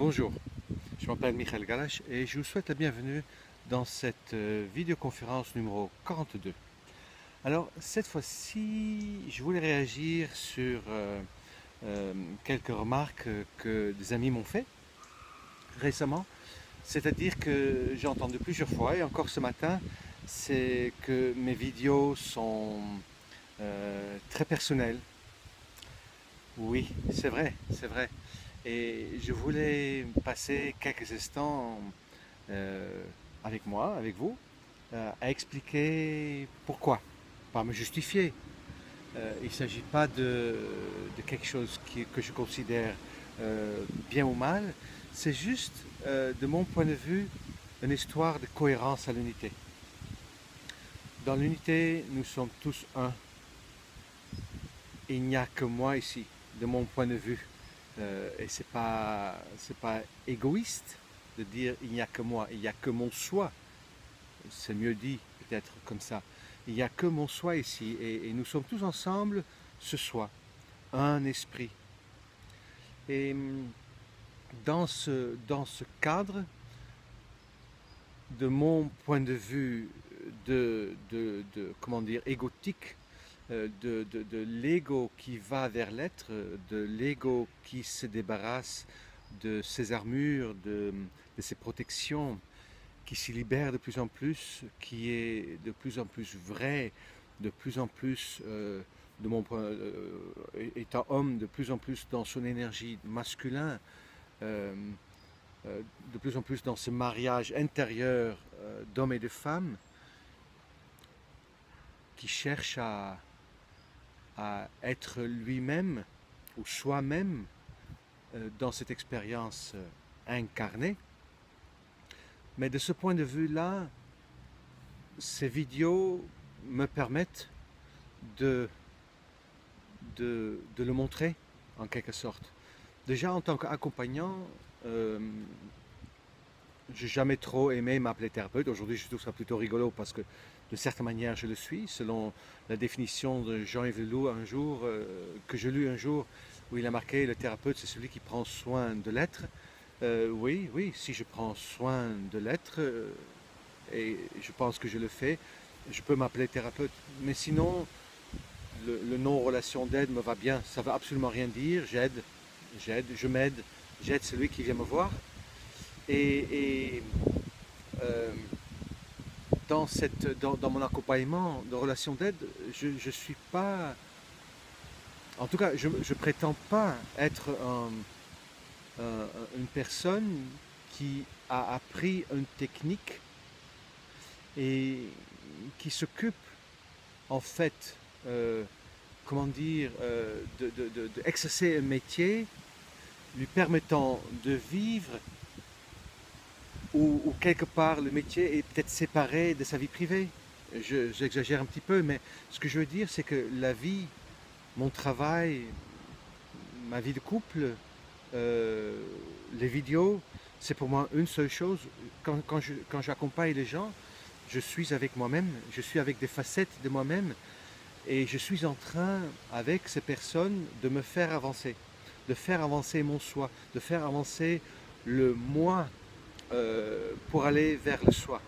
Bonjour, je m'appelle Michael Galash et je vous souhaite la bienvenue dans cette vidéoconférence numéro 42. Alors cette fois-ci, je voulais réagir sur quelques remarques que des amis m'ont fait récemment. C'est-à-dire que j'ai entendu plusieurs fois et encore ce matin, c'est que mes vidéos sont très personnelles. Oui, c'est vrai, c'est vrai. Et je voulais passer quelques instants euh, avec moi, avec vous, à expliquer pourquoi, pas me justifier. Il ne s'agit pas de quelque chose que je considère bien ou mal, c'est juste, de mon point de vue, une histoire de cohérence à l'unité. Dans l'unité, nous sommes tous un. Il n'y a que moi ici, de mon point de vue. Et c'est pas égoïste de dire il n'y a que moi, il n'y a que mon soi. C'est mieux dit peut-être comme ça. Il n'y a que mon soi ici et nous sommes tous ensemble ce soi, un esprit. Et dans ce cadre, de mon point de vue comment dire, égotique, de l'ego qui va vers l'être, de l'ego qui se débarrasse de ses armures, de ses protections, qui s'y libère de plus en plus, qui est de plus en plus vrai, de plus en plus, de mon point, étant homme, de plus en plus dans son énergie masculin, euh, de plus en plus dans ce mariage intérieur d'homme et de femme, qui cherche à être lui-même ou soi-même dans cette expérience incarnée. Mais de ce point de vue-là, ces vidéos me permettent de, de le montrer en quelque sorte. Déjà en tant qu'accompagnant, j'ai jamais trop aimé m'appeler thérapeute. Aujourd'hui, je trouve ça plutôt rigolo parce que de certaine manière, je le suis, selon la définition de Jean-Yves Leloup un jour, que je lus un jour, où il a marqué le thérapeute, c'est celui qui prend soin de l'être. Oui, oui, si je prends soin de l'être, et je pense que je le fais, je peux m'appeler thérapeute. Mais sinon, le nom relation d'aide me va bien. Ça ne veut absolument rien dire. J'aide, je m'aide, j'aide celui qui vient me voir. Et euh, dans mon accompagnement de relation d'aide, je ne suis pas, en tout cas, je ne prétends pas être une personne qui a appris une technique et qui s'occupe en fait, comment dire, d'exercer un métier lui permettant de vivre ou quelque part le métier est peut-être séparé de sa vie privée. J'exagère un petit peu, mais ce que je veux dire, c'est que la vie, mon travail, ma vie de couple, euh, les vidéos, c'est pour moi une seule chose. Quand j'accompagne les gens, je suis avec moi-même, je suis avec des facettes de moi-même et je suis en train, avec ces personnes, de me faire avancer, de faire avancer mon soi, de faire avancer le moi pour aller vers le soi.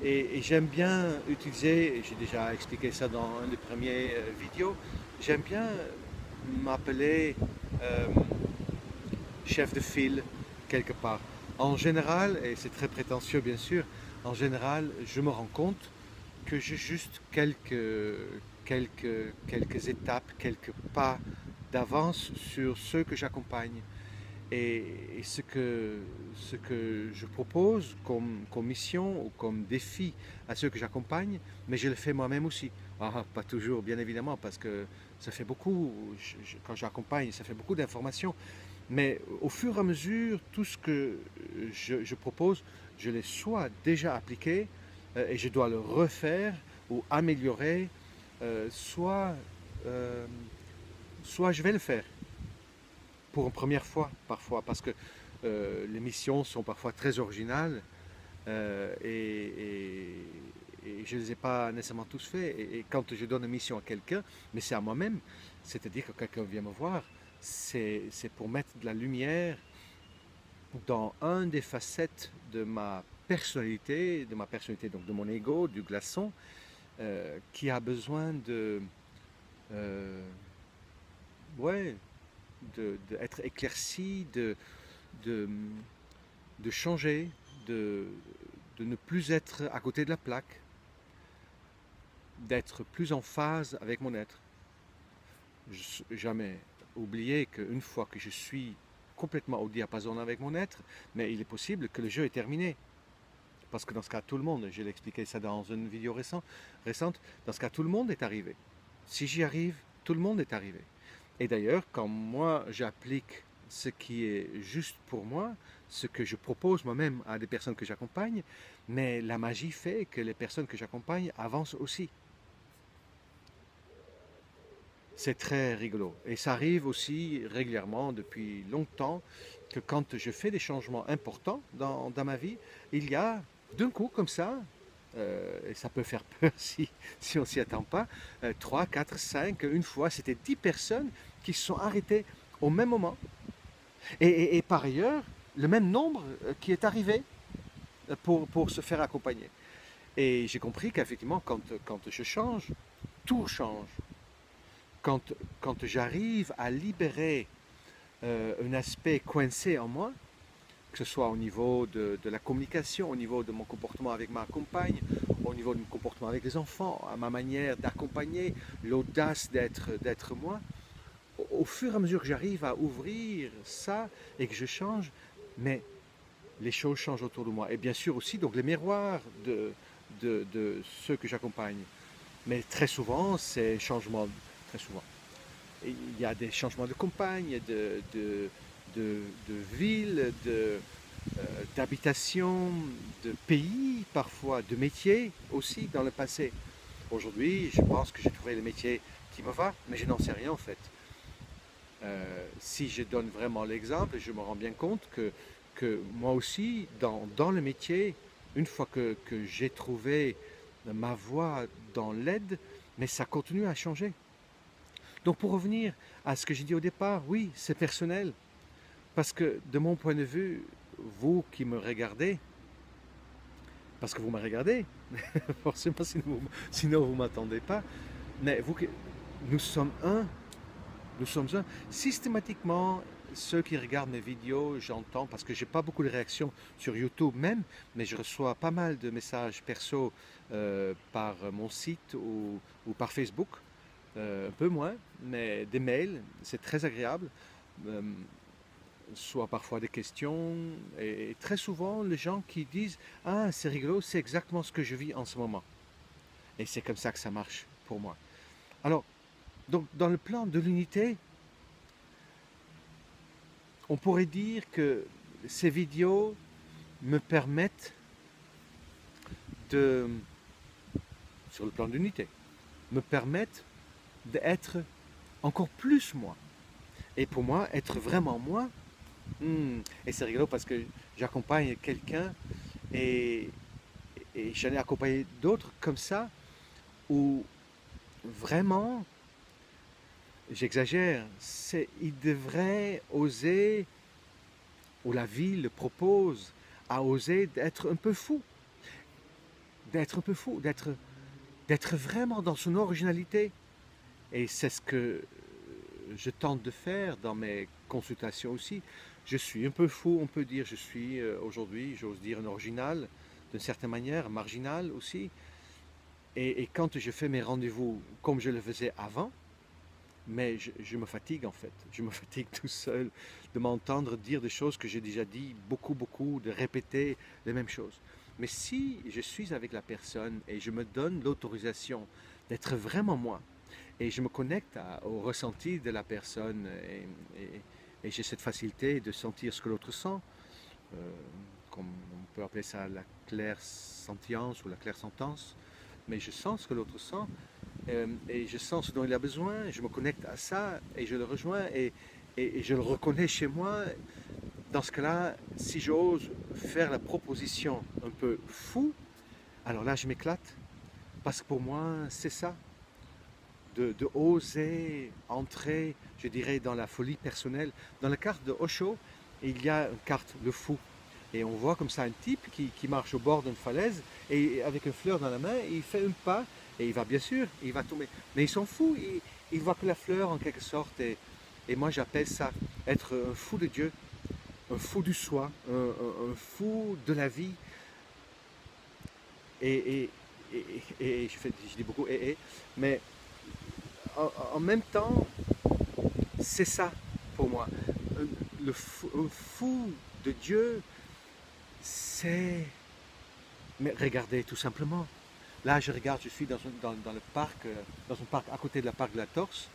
Et j'aime bien utiliser, et j'ai déjà expliqué ça dans un des premiers vidéos, j'aime bien m'appeler euh, chef de file quelque part. En général, et c'est très prétentieux bien sûr, en général, je me rends compte que j'ai juste quelques étapes, quelques pas d'avance sur ceux que j'accompagne. Et ce que je propose comme mission ou comme défi à ceux que j'accompagne, mais je le fais moi-même aussi. Ah, pas toujours, bien évidemment, parce que ça fait beaucoup, quand j'accompagne, ça fait beaucoup d'informations. Mais au fur et à mesure, tout ce que je propose, je l'ai soit déjà appliqué et je dois le refaire ou améliorer, soit, euh, soit je vais le faire pour une première fois parfois, parce que les missions sont parfois très originales et je ne les ai pas nécessairement tous faits. Et quand je donne une mission à quelqu'un, mais c'est à moi-même, c'est-à-dire que quelqu'un vient me voir, c'est pour mettre de la lumière dans un des facettes de ma personnalité, donc de mon ego, du glaçon, qui a besoin euh, ouais, d'être éclairci, de, de changer, de, de ne plus être à côté de la plaque, d'être plus en phase avec mon être. Jamais oublier qu'une fois que je suis complètement au diapason avec mon être, mais il est possible que le jeu est terminé. Parce que dans ce cas, tout le monde, je l'ai expliqué ça dans une vidéo récente, dans ce cas, tout le monde est arrivé. Si j'y arrive, tout le monde est arrivé. Et d'ailleurs, quand moi j'applique ce qui est juste pour moi, ce que je propose moi-même à des personnes que j'accompagne, mais la magie fait que les personnes que j'accompagne avancent aussi. C'est très rigolo. Et ça arrive aussi régulièrement depuis longtemps que quand je fais des changements importants dans ma vie, il y a d'un coup comme ça, et ça peut faire peur si on ne s'y attend pas, 3, 4, 5, une fois, c'était 10 personnes qui se sont arrêtées au même moment. Et par ailleurs, le même nombre qui est arrivé pour se faire accompagner. Et j'ai compris qu'effectivement, quand je change, tout change. Quand, quand j'arrive à libérer un aspect coincé en moi, que ce soit au niveau de la communication, au niveau de mon comportement avec ma compagne, au niveau de mon comportement avec les enfants, à ma manière d'accompagner, l'audace d'être moi, au fur et à mesure que j'arrive à ouvrir ça et que je change, mais les choses changent autour de moi. Et bien sûr aussi donc les miroirs de ceux que j'accompagne. Mais très souvent, ces changements, très souvent, il y a des changements de compagne, de ville, d'habitation, de pays parfois, de métier aussi dans le passé. Aujourd'hui, je pense que j'ai trouvé le métier qui me va, mais je n'en sais rien en fait. Si je donne vraiment l'exemple, je me rends bien compte que moi aussi, dans le métier, une fois que j'ai trouvé ma voie dans l'aide, mais ça continue à changer. Donc pour revenir à ce que j'ai dit au départ, oui, c'est personnel. Parce que de mon point de vue, vous qui me regardez, parce que vous me regardez, forcément sinon vous ne m'attendez pas, mais nous sommes un, nous sommes un. Systématiquement, ceux qui regardent mes vidéos, j'entends, parce que j'ai pas beaucoup de réactions sur YouTube même, mais je reçois pas mal de messages perso par mon site ou par Facebook. Un peu moins, mais des mails, c'est très agréable. Euh, Soit parfois des questions, et très souvent les gens qui disent ah, c'est rigolo, c'est exactement ce que je vis en ce moment. Et c'est comme ça que ça marche pour moi. Alors, donc, dans le plan de l'unité, on pourrait dire que ces vidéos me permettent de, sur le plan de l'unité, me permettent d'être encore plus moi. Et pour moi, être vraiment moi, et c'est rigolo parce que j'accompagne quelqu'un et, et j'en ai accompagné d'autres comme ça où vraiment, j'exagère, ils devraient oser, ou la vie le propose, à oser d'être un peu fou, d'être vraiment dans son originalité. Et c'est ce que je tente de faire dans mes consultations aussi. Je suis un peu fou, on peut dire. Je suis aujourd'hui, j'ose dire, un original, d'une certaine manière, marginal aussi. Et quand je fais mes rendez-vous comme je le faisais avant, mais je me fatigue en fait. Je me fatigue tout seul de m'entendre dire des choses que j'ai déjà dit beaucoup, de répéter les mêmes choses. Mais si je suis avec la personne et je me donne l'autorisation d'être vraiment moi, et je me connecte au ressenti de la personne, et j'ai cette facilité de sentir ce que l'autre sent, euh, comme on peut appeler ça la clairsentience ou la clairsentence, mais je sens ce que l'autre sent, et je sens ce dont il a besoin, je me connecte à ça et je le rejoins et je le reconnais chez moi. Dans ce cas-là, si j'ose faire la proposition un peu fou, alors là je m'éclate parce que pour moi c'est ça, de oser entrer, je dirais, dans la folie personnelle. Dans la carte de Osho, et il y a une carte, le fou. Et on voit comme ça un type qui marche au bord d'une falaise et avec une fleur dans la main, et il fait un pas et il va bien sûr, il va tomber. Mais il s'en fout, il voit que la fleur en quelque sorte. Et moi j'appelle ça être un fou de Dieu, un fou du soi, un fou de la vie. Et, je dis beaucoup mais en même temps, c'est ça pour moi. Un fou de Dieu, c'est... Mais regardez tout simplement. Là, je regarde, je suis dans le parc, dans un parc à côté de la parc de la Torse.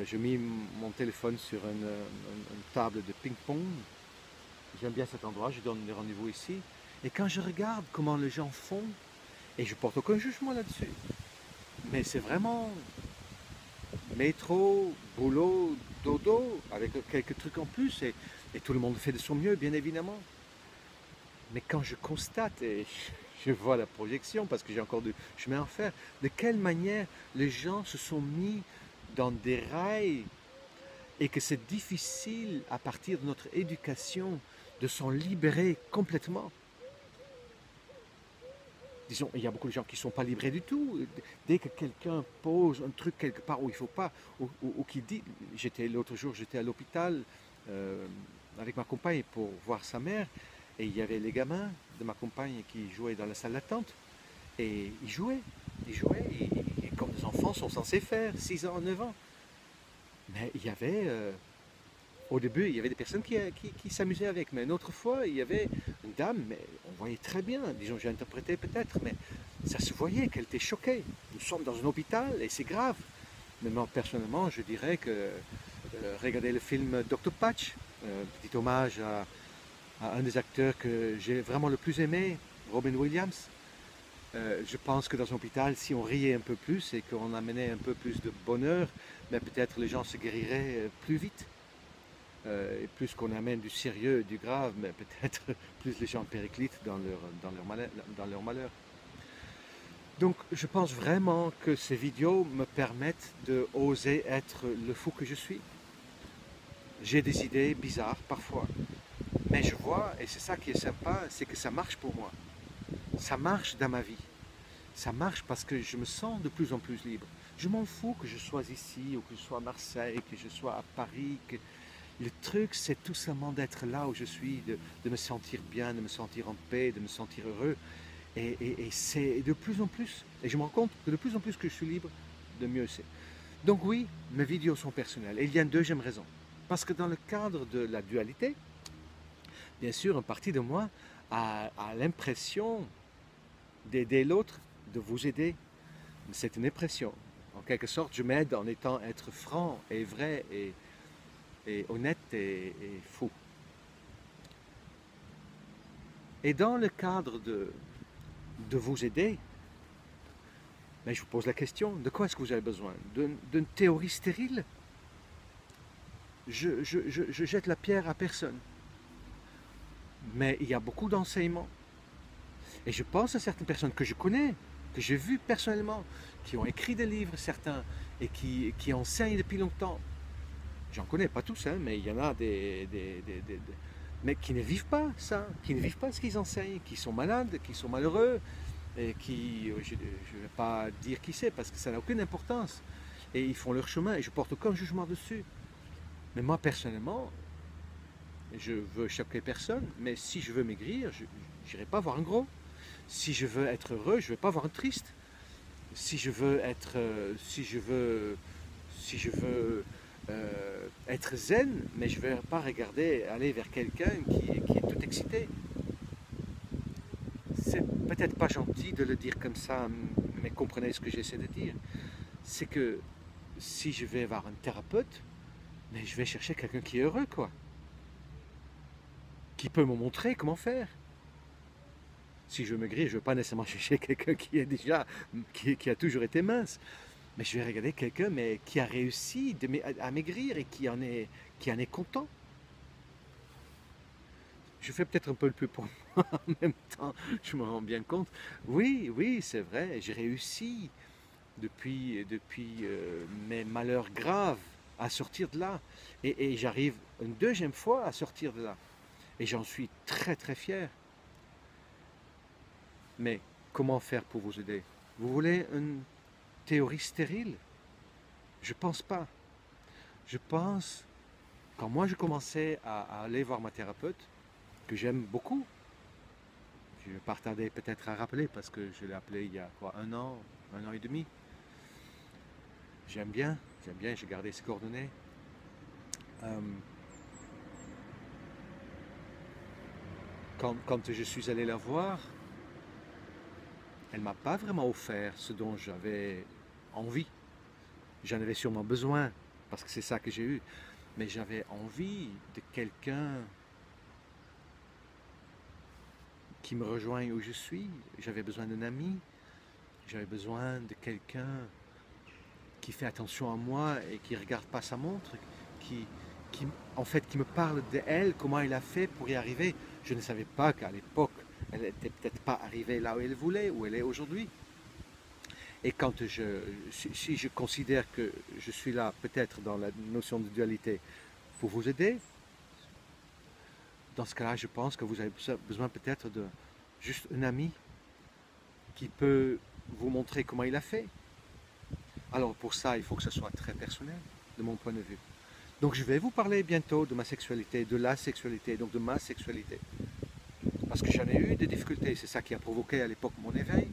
J'ai mis mon téléphone sur une table de ping-pong. J'aime bien cet endroit, je donne des rendez-vous ici. Et quand je regarde comment les gens font, et je porte aucun jugement là-dessus, mais c'est vraiment métro, boulot, dodo, avec quelques trucs en plus, et tout le monde fait de son mieux, bien évidemment. Mais quand je constate, et je vois la projection, parce que j'ai encore du chemin à faire, de quelle manière les gens se sont mis dans des rails, et que c'est difficile, à partir de notre éducation, de s'en libérer complètement. Disons, il y a beaucoup de gens qui ne sont pas libérés du tout. Dès que quelqu'un pose un truc quelque part où il ne faut pas, ou qui dit... L'autre jour, j'étais à l'hôpital avec ma compagne pour voir sa mère, et il y avait les gamins de ma compagne qui jouaient dans la salle d'attente, et ils jouaient, et comme les enfants sont censés faire, 6 ans, 9 ans. Mais il y avait... au début, il y avait des personnes qui s'amusaient avec, mais une autre fois, il y avait une dame, mais on voyait très bien, disons, j'ai interprété peut-être, mais ça se voyait qu'elle était choquée. Nous sommes dans un hôpital et c'est grave. Mais moi, personnellement, je dirais que regardez le film Dr. Patch, petit hommage à un des acteurs que j'ai vraiment le plus aimé, Robin Williams. Je pense que dans un hôpital, si on riait un peu plus et qu'on amenait un peu plus de bonheur, mais peut-être les gens se guériraient plus vite. Et plus qu'on amène du sérieux et du grave, mais peut-être plus les gens périclitent dans leur malheur. Donc je pense vraiment que ces vidéos me permettent d'oser être le fou que je suis. J'ai des idées bizarres parfois, mais je vois, et c'est ça qui est sympa, c'est que ça marche pour moi. Ça marche dans ma vie. Ça marche parce que je me sens de plus en plus libre. Je m'en fous que je sois ici, ou que je sois à Marseille, que je sois à Paris, le truc, c'est tout simplement d'être là où je suis, de me sentir bien, de me sentir en paix, de me sentir heureux. Et c'est de plus en plus, et je me rends compte que de plus en plus que je suis libre, de mieux c'est. Donc oui, mes vidéos sont personnelles. Et il y a une deuxième raison. Parce que dans le cadre de la dualité, bien sûr, une partie de moi a l'impression d'aider l'autre, de vous aider. C'est une impression. En quelque sorte, je m'aide en être franc et vrai et honnête et fou. Et dans le cadre de vous aider, mais je vous pose la question, de quoi est-ce que vous avez besoin? D'une théorie stérile? Je jette la pierre à personne. Mais il y a beaucoup d'enseignements. Et je pense à certaines personnes que je connais, que j'ai vues personnellement, qui ont écrit des livres, certains, et qui enseignent depuis longtemps. J'en connais pas tous, hein, mais il y en a mais qui ne vivent pas ça, qui ne vivent pas ce qu'ils enseignent, qui sont malades, qui sont malheureux, et qui, je ne vais pas dire qui c'est, parce que ça n'a aucune importance. Et ils font leur chemin, et je porte aucun jugement dessus. Mais moi, personnellement, je veux choquer personne, mais si je veux maigrir, je n'irai pas voir un gros. Si je veux être heureux, je ne vais pas voir un triste. Si je veux être, être zen, mais je ne vais pas aller vers quelqu'un qui est tout excité. C'est peut-être pas gentil de le dire comme ça, mais comprenez ce que j'essaie de dire. C'est que si je vais voir un thérapeute, mais je vais chercher quelqu'un qui est heureux, quoi. Qui peut me montrer comment faire. Si je veux maigrir, je ne veux pas nécessairement chercher quelqu'un qui a toujours été mince. Mais je vais regarder quelqu'un qui a réussi à maigrir et qui en est content. Je fais peut-être un peu le plus pour moi en même temps, je me rends bien compte. Oui, c'est vrai, j'ai réussi depuis mes malheurs graves à sortir de là. Et j'arrive une deuxième fois à sortir de là. Et j'en suis très très fier. Mais comment faire pour vous aider? Vous voulez une théorie stérile? Je pense pas. Je pense, quand moi je commençais à aller voir ma thérapeute, que j'aime beaucoup, je vais pas tarder peut-être à rappeler parce que je l'ai appelé il y a quoi, un an et demi. J'aime bien, j'ai gardé ses coordonnées. Euh, quand je suis allé la voir, elle m'a pas vraiment offert ce dont j'avais envie. J'en avais sûrement besoin, parce que c'est ça que j'ai eu. Mais j'avais envie de quelqu'un qui me rejoigne où je suis. J'avais besoin d'un ami. J'avais besoin de quelqu'un qui fait attention à moi et qui ne regarde pas sa montre, qui, en fait, qui me parle d'elle, comment elle a fait pour y arriver. Je ne savais pas qu'à l'époque, elle n'était peut-être pas arrivée là où elle voulait, où elle est aujourd'hui. Et si je considère que je suis là, peut-être dans la notion de dualité, pour vous aider, dans ce cas-là, je pense que vous avez besoin peut-être de juste un ami qui peut vous montrer comment il a fait. Alors pour ça, il faut que ce soit très personnel, de mon point de vue. Donc je vais vous parler bientôt de ma sexualité, de la sexualité, donc de ma sexualité. Parce que j'en ai eu des difficultés, c'est ça qui a provoqué à l'époque mon éveil.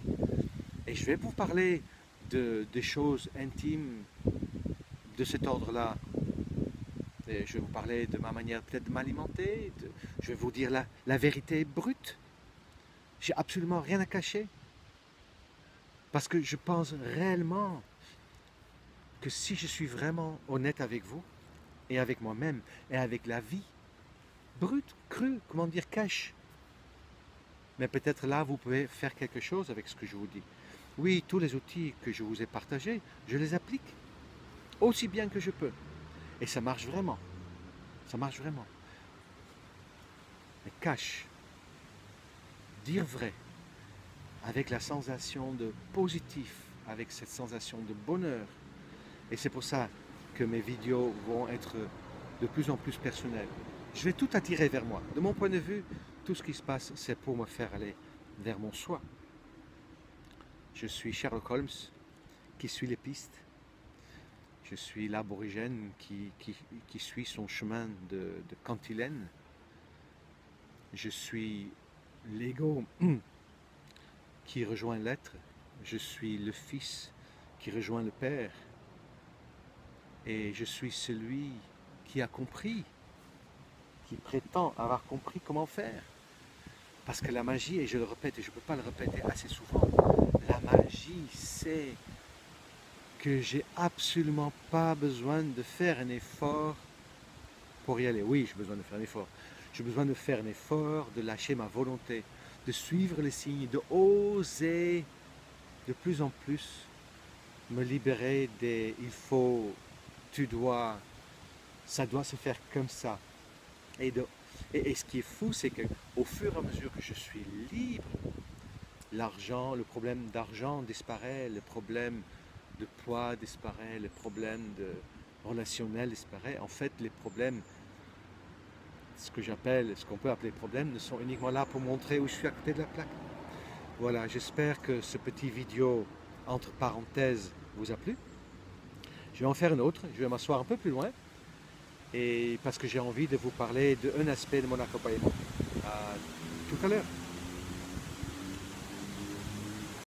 Et je vais vous parler des choses intimes de cet ordre-là. Et je vais vous parler de ma manière peut-être de m'alimenter, je vais vous dire la vérité brute. J'ai absolument rien à cacher. Parce que je pense réellement que si je suis vraiment honnête avec vous, et avec moi-même, et avec la vie, brute, crue, comment dire, cash. Mais peut-être là, vous pouvez faire quelque chose avec ce que je vous dis. Oui, tous les outils que je vous ai partagés, je les applique aussi bien que je peux. Et ça marche vraiment. Ça marche vraiment. Mais cash, dire vrai, avec la sensation de positif, avec cette sensation de bonheur. Et c'est pour ça que mes vidéos vont être de plus en plus personnelles. Je vais tout attirer vers moi. De mon point de vue, tout ce qui se passe, c'est pour me faire aller vers mon soi. Je suis Sherlock Holmes, qui suit les pistes. Je suis l'aborigène qui suit son chemin de cantilène. Je suis l'ego qui rejoint l'être. Je suis le fils qui rejoint le père. Et je suis celui qui a compris, qui prétend avoir compris comment faire. Parce que la magie, et je le répète, et je ne peux pas le répéter assez souvent, la magie, c'est que j'ai absolument pas besoin de faire un effort pour y aller. Oui, j'ai besoin de faire un effort. J'ai besoin de faire un effort, de lâcher ma volonté, de suivre les signes, de oser de plus en plus me libérer des il faut, tu dois, ça doit se faire comme ça. Et ce qui est fou, c'est qu'au fur et à mesure que je suis libre, l'argent, le problème d'argent disparaît, le problème de poids disparaît, le problème de relationnel disparaît. En fait, les problèmes, ce qu'on peut appeler problèmes, ne sont uniquement là pour montrer où je suis à côté de la plaque. Voilà, j'espère que ce petit vidéo entre parenthèses vous a plu. Je vais en faire une autre, je vais m'asseoir un peu plus loin, et parce que j'ai envie de vous parler d'un aspect de mon accompagnement. À tout à l'heure.